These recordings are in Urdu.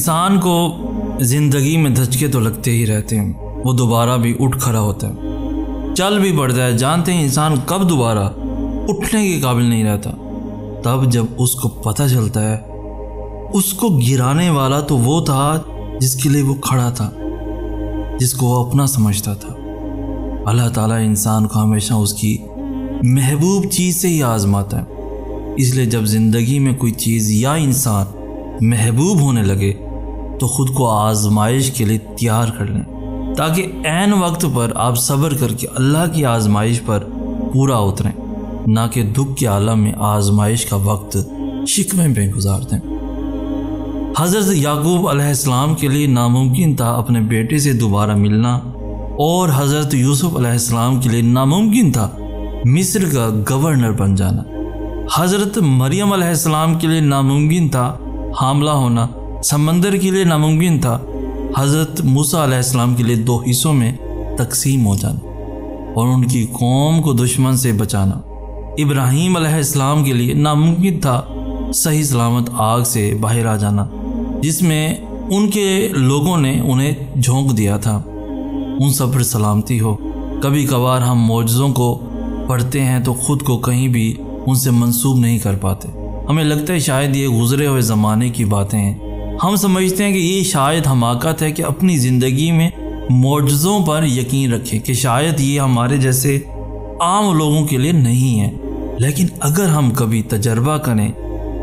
انسان کو زندگی میں دھچکے تو لگتے ہی رہتے ہیں، وہ دوبارہ بھی اٹھ کھڑا ہوتا ہے، چل بھی پڑتا ہے۔ جانتے ہیں انسان کب دوبارہ اٹھنے کے قابل نہیں رہتا؟ تب جب اس کو پتہ چلتا ہے اس کو گرانے والا تو وہ تھا جس کے لیے وہ کھڑا تھا، جس کو وہ اپنا سمجھتا تھا۔ اللہ تعالیٰ انسان کو ہمیشہ اس کی محبوب چیز سے ہی آزماتا ہے۔ اس لیے جب زندگی میں کوئی چیز یا انسان محبوب ہونے لگے تو خود کو آزمائش کے لیے تیار کر لیں، تاکہ عین وقت پر آپ صبر کر کے اللہ کی آزمائش پر پورا اتریں، نہ کہ دکھ کے عالم میں آزمائش کا وقت شکوے میں گزار دیں۔ حضرت یعقوب علیہ السلام کے لیے ناممکن تھا اپنے بیٹے سے دوبارہ ملنا، اور حضرت یوسف علیہ السلام کے لیے ناممکن تھا مصر کا گورنر بن جانا۔ حضرت مریم علیہ السلام کے لیے ناممکن تھا حاملہ ہونا، سمندر کے لیے ناممکن تھا حضرت موسیٰ علیہ السلام کے لیے 2 حصوں میں تقسیم ہو جانا اور ان کی قوم کو دشمن سے بچانا۔ ابراہیم علیہ السلام کے لیے ناممکن تھا صحیح سلامت آگ سے باہر آ جانا، جس میں ان کے لوگوں نے انہیں جھونک دیا تھا۔ ان سب پر سلامتی ہو۔ کبھی کبھار ہم معجزوں کو پڑھتے ہیں تو خود کو کہیں بھی ان سے منسوب نہیں کر پاتے۔ ہمیں لگتا ہے شاید یہ گزرے ہوئے زمانے کی باتیں ہیں۔ ہم سمجھتے ہیں کہ یہ شاید حماقت ہے کہ اپنی زندگی میں معجزوں پر یقین رکھیں، کہ شاید یہ ہمارے جیسے عام لوگوں کے لیے نہیں ہے۔ لیکن اگر ہم کبھی تجربہ کریں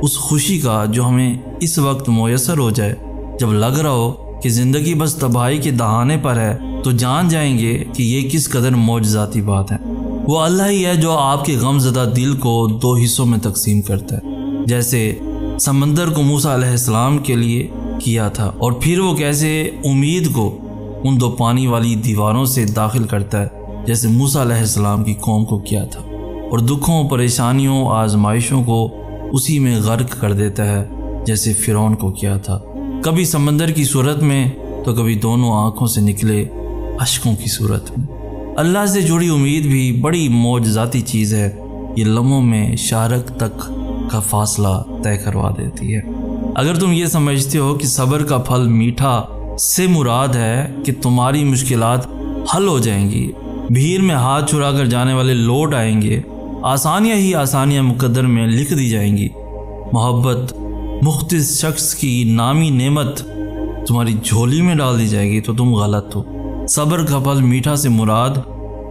اس خوشی کا جو ہمیں اس وقت میسر ہو جائے، جب لگ رہا ہو کہ زندگی بس تباہی کے دہانے پر ہے، تو جان جائیں گے کہ یہ کس قدر معجزاتی بات ہے۔ وہ اللہ ہی ہے جو آپ کے غم زدہ دل کو 2 حصوں میں تقسیم کرتا ہے، جیسے سمندر کو موسیٰ علیہ السلام کے لیے کیا تھا، اور پھر وہ کیسے امید کو ان 2 پانی والی دیواروں سے داخل کرتا ہے، جیسے موسیٰ علیہ السلام کی قوم کو کیا تھا، اور دکھوں، پریشانیوں، آزمائشوں کو اسی میں غرق کر دیتا ہے، جیسے فرعون کو کیا تھا، کبھی سمندر کی صورت میں تو کبھی دونوں آنکھوں سے نکلے اشکوں کی صورت میں۔ اللہ سے جڑی امید بھی بڑی معجزاتی چیز ہے، یہ لمحوں میں شارق تک کا فاصلہ طے کروا دیتی ہے۔ اگر تم یہ سمجھتے ہو کہ صبر کا پھل میٹھا سے مراد ہے کہ تمہاری مشکلات حل ہو جائیں گی، بھیڑ میں ہاتھ چھڑا کر جانے والے لوٹ آئیں گے، آسانیاں ہی آسانیاں مقدر میں لکھ دی جائیں گی، محبت مختص شخص کی نامی نعمت تمہاری جھولی میں ڈال دی جائے گی، تو تم غلط ہو۔ صبر کا پھل میٹھا سے مراد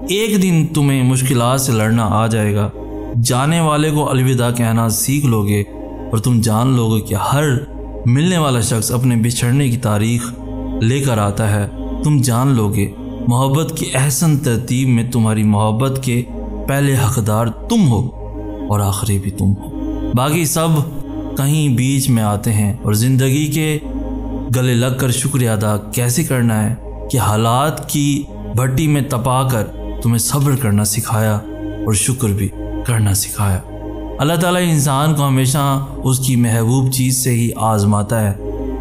ایک دن تمہیں مشکلات سے لڑنا آ جائے گا، جانے والے کو الوداع کہنا سیکھ لوگے، اور تم جان لوگے کہ ہر ملنے والا شخص اپنے بچھڑنے کی تاریخ لے کر آتا ہے۔ تم جان لوگے محبت کی احسن ترتیب میں تمہاری محبت کے پہلے حقدار تم ہو اور آخری بھی تم ہو، باقی سب کہیں بیچ میں آتے ہیں۔ اور زندگی کے گلے لگ کر شکریہ ادا کیسے کرنا ہے کہ حالات کی بھٹی میں تپا کر تمہیں صبر کرنا سکھایا اور شکر بھی کرنا سکھایا۔ اللہ تعالیٰ انسان کو ہمیشہ اس کی محبوب چیز سے ہی آزماتا ہے،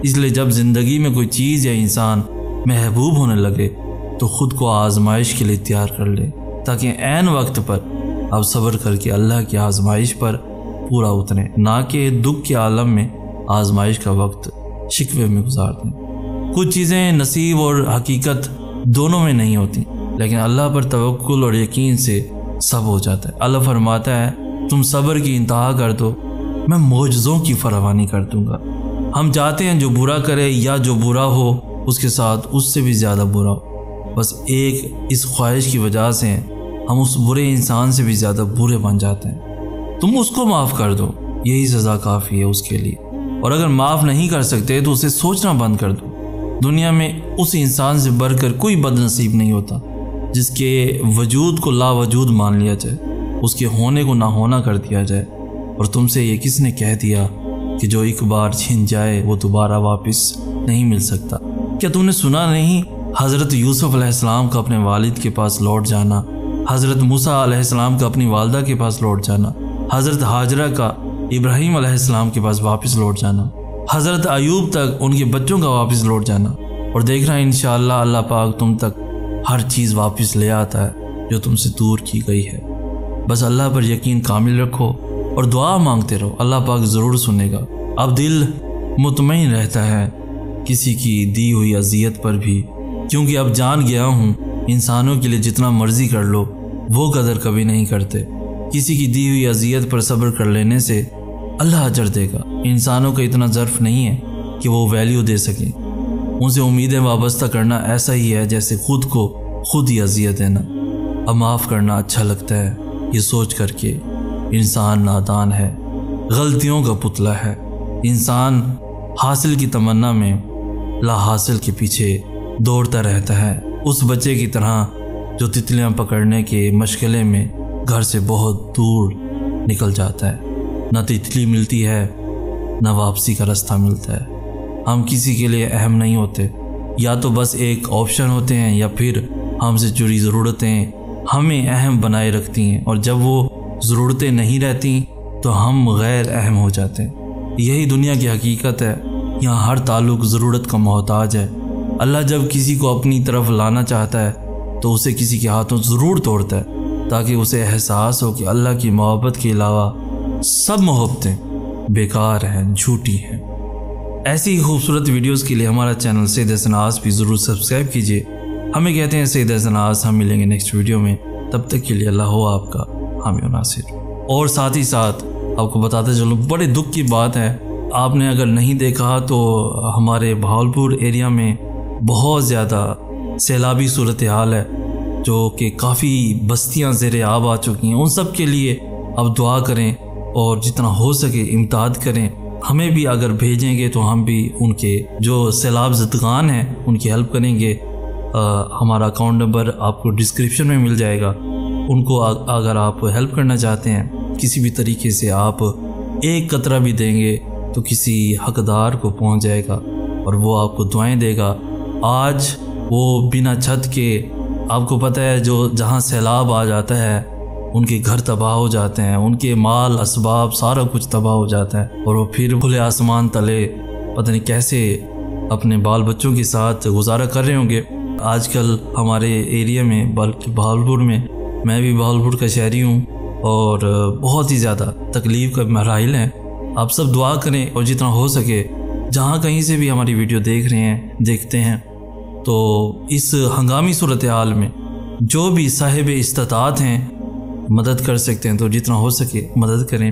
اس لیے جب زندگی میں کوئی چیز یا انسان محبوب ہونے لگے تو خود کو آزمائش کے لیے تیار کر لے، تاکہ عین وقت پر آپ صبر کر کے اللہ کی آزمائش پر پورا اتریں، نہ کہ دکھ کے عالم میں آزمائش کا وقت شکوے میں گزار دیں۔ کچھ چیزیں نصیب اور حقیقت دونوں میں نہیں ہوتی، لیکن اللہ پر توکل اور یقین سے سب ہو جاتا ہے۔ اللہ فرماتا ہے تم صبر کی انتہا کر دو، میں معجزوں کی فراوانی کر دوں گا۔ ہم چاہتے ہیں جو برا کرے یا جو برا ہو اس کے ساتھ اس سے بھی زیادہ برا ہو، بس ایک اس خواہش کی وجہ سے ہم اس برے انسان سے بھی زیادہ برے بن جاتے ہیں۔ تم اس کو معاف کر دو، یہی سزا کافی ہے اس کے لیے، اور اگر معاف نہیں کر سکتے تو اسے سوچنا بند کر دو۔ دنیا میں اس انسان سے بڑھ کر کوئی بد نصیب نہیں ہوتا جس کے وجود کو لا وجود مان لیا جائے، اس کے ہونے کو نہ ہونا کر دیا جائے۔ اور تم سے یہ کس نے کہہ دیا کہ جو ایک بار چھن جائے وہ دوبارہ واپس نہیں مل سکتا؟ کیا تم نے سنا نہیں حضرت یوسف علیہ السلام کا اپنے والد کے پاس لوٹ جانا، حضرت موسیٰ علیہ السلام کا اپنی والدہ کے پاس لوٹ جانا، حضرت ہاجرہ کا ابراہیم علیہ السلام کے پاس واپس لوٹ جانا، حضرت ایوب تک ان کے بچوں کا واپس لوٹ جانا، اور دیکھنا انشاءاللہ اللہ پاک تم تک ہر چیز واپس لے آتا ہے جو تم سے دور کی گئی ہے۔ بس اللہ پر یقین کامل رکھو اور دعا مانگتے رہو، اللہ پاک ضرور سنے گا۔ اب دل مطمئن رہتا ہے کسی کی دی ہوئی اذیت پر بھی، کیونکہ اب جان گیا ہوں انسانوں کے لیے جتنا مرضی کر لو وہ قدر کبھی نہیں کرتے۔ کسی کی دی ہوئی اذیت پر صبر کر لینے سے اللہ اجر دے گا۔ انسانوں کا اتنا ظرف نہیں ہے کہ وہ ویلیو دے سکیں۔ ان سے امیدیں وابستہ کرنا ایسا ہی ہے جیسے خود کو خود ہی اذیت دینا۔ اب معاف کرنا اچھا لگتا ہے یہ سوچ کر کے انسان نادان ہے، غلطیوں کا پتلا ہے۔ انسان حاصل کی تمنا میں لا حاصل کے پیچھے دوڑتا رہتا ہے، اس بچے کی طرح جو تتلیاں پکڑنے کے مشغلے میں گھر سے بہت دور نکل جاتا ہے۔ نہ تتلی ملتی ہے نہ واپسی کا راستہ ملتا ہے۔ ہم کسی کے لیے اہم نہیں ہوتے، یا تو بس ایک آپشن ہوتے ہیں یا پھر ہم سے جڑی ضرورتیں ہمیں اہم بنائے رکھتی ہیں، اور جب وہ ضرورتیں نہیں رہتی تو ہم غیر اہم ہو جاتے ہیں۔ یہی دنیا کی حقیقت ہے، یہاں ہر تعلق ضرورت کا محتاج ہے۔ اللہ جب کسی کو اپنی طرف لانا چاہتا ہے تو اسے کسی کے ہاتھوں ضرور توڑتا ہے، تاکہ اسے احساس ہو کہ اللہ کی محبت کے علاوہ سب محبتیں بیکار ہیں، جھوٹی ہیں۔ ایسی ہی خوبصورت ویڈیوز کے لیے ہمارا چینل سید حسن بھی ضرور سبسکرائب کیجیے۔ ہمیں کہتے ہیں سید حسن، ہم ملیں گے نیکسٹ ویڈیو میں، تب تک کے لیے اللہ ہو آپ کا حامی و ناصر۔ اور ساتھ ہی ساتھ آپ کو بتاتے چلوں، بڑے دکھ کی بات ہے، آپ نے اگر نہیں دیکھا تو ہمارے بہاولپور ایریا میں بہت زیادہ سیلابی صورتحال ہے، جو کہ کافی بستیاں زیر آب آ چکی ہیں۔ ان سب کے لیے اب دعا کریں اور جتنا ہو سکے امداد کریں۔ ہمیں بھی اگر بھیجیں گے تو ہم بھی ان کے جو سیلاب زدگان ہیں ان کی ہیلپ کریں گے۔ ہمارا اکاؤنٹ نمبر آپ کو ڈسکرپشن میں مل جائے گا۔ ان کو اگر آپ ہیلپ کرنا چاہتے ہیں کسی بھی طریقے سے، آپ ایک قطرہ بھی دیں گے تو کسی حقدار کو پہنچ جائے گا اور وہ آپ کو دعائیں دے گا۔ آج وہ بنا چھت کے، آپ کو پتہ ہے جو جہاں سیلاب آ جاتا ہے ان کے گھر تباہ ہو جاتے ہیں، ان کے مال اسباب سارا کچھ تباہ ہو جاتا ہے، اور وہ پھر کھلے آسمان تلے پتہ نہیں کیسے اپنے بال بچوں کے ساتھ گزارا کر رہے ہوں گے۔ آج کل ہمارے ایریا میں، بلکہ بہاولپور میں بھی بہاولپور کا شہری ہوں، اور بہت ہی زیادہ تکلیف کا مراحل ہیں۔ آپ سب دعا کریں، اور جتنا ہو سکے جہاں کہیں سے بھی ہماری ویڈیو دیکھ رہے ہیں، دیکھتے ہیں، تو اس ہنگامی صورتحال میں جو بھی صاحب استطاعت ہیں مدد کر سکتے ہیں تو جتنا ہو سکے مدد کریں۔